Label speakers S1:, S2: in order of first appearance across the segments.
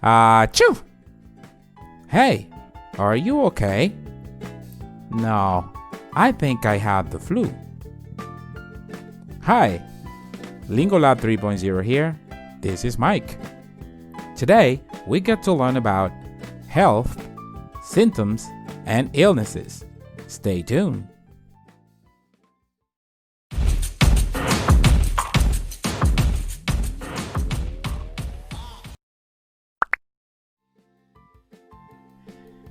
S1: Achoo! Hey, are you okay? No, I think I have the flu. Hi, Lingo Lab 3.0 here. This is Mike. Today, we get to learn about health, symptoms, and illnesses. Stay tuned.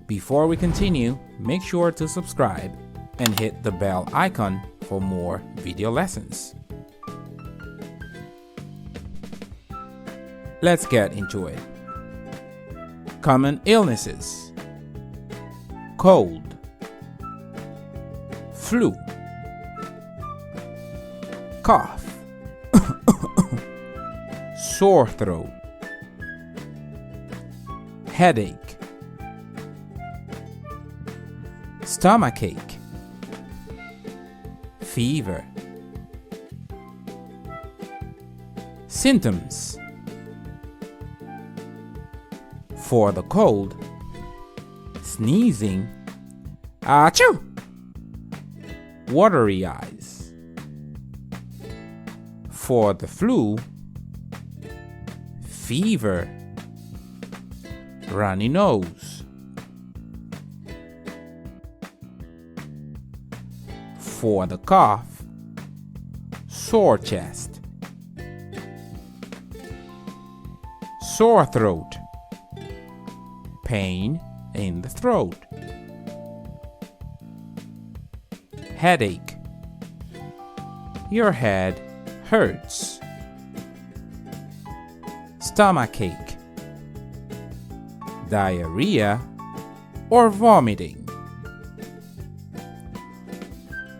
S1: Before we continue, make sure to subscribe and hit the bell icon for more video lessons. Let's get into it. Common illnesses: cold, flu, cough, sore throat, headache, stomachache, fever. Symptoms: for the cold, sneezing, achoo, watery eyes. For the flu, fever, runny nose. For the cough, sore chest, sore throat, pain in the throat, headache, your head hurts, stomachache, diarrhea or vomiting,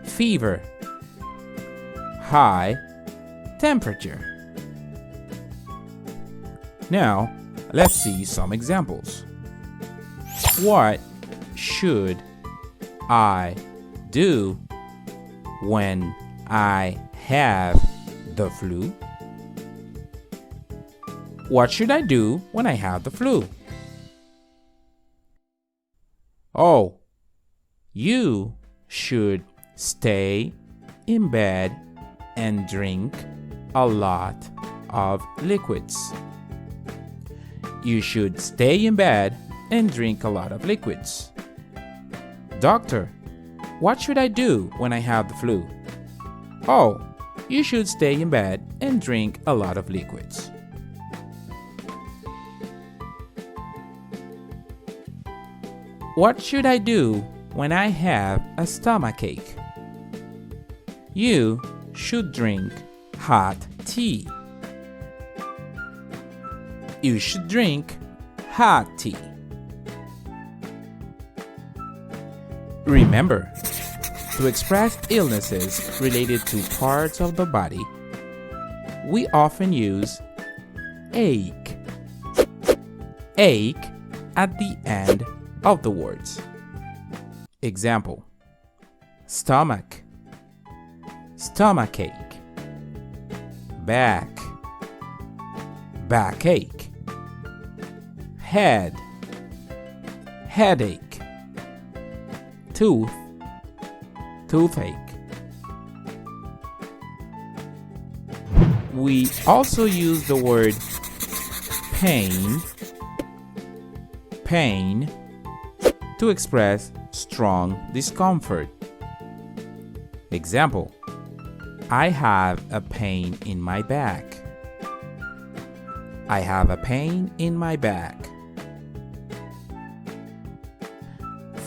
S1: fever, high temperature. Now, let's see some examples. What should I do when I have the flu? What should I do when I have the flu? Oh, you should stay in bed and drink a lot of liquids. You should stay in bed and drink a lot of liquids. Doctor, what should I do when I have the flu? Oh, you should stay in bed and drink a lot of liquids. What should I do when I have a stomachache? You should drink hot tea. You should drink hot tea. Remember, to express illnesses related to parts of the body, we often use ache. Ache at the end of the words. Example: stomach, stomachache, back, backache, head, headache, tooth, toothache. We also use the word pain, pain, to express strong discomfort. Example: I have a pain in my back. I have a pain in my back.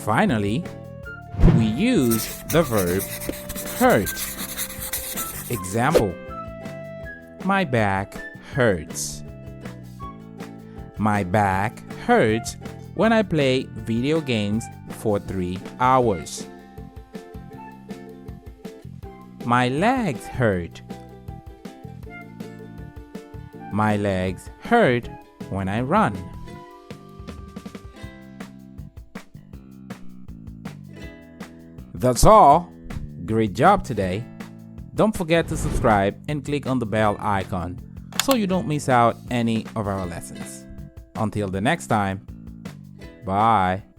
S1: Finally, we use the verb hurt. Example: my back hurts. My back hurts when I play video games for 3 hours. My legs hurt. My legs hurt when I run. That's all. Great job today. Don't forget to subscribe and click on the bell icon so you don't miss out any of our lessons. Until the next time, bye.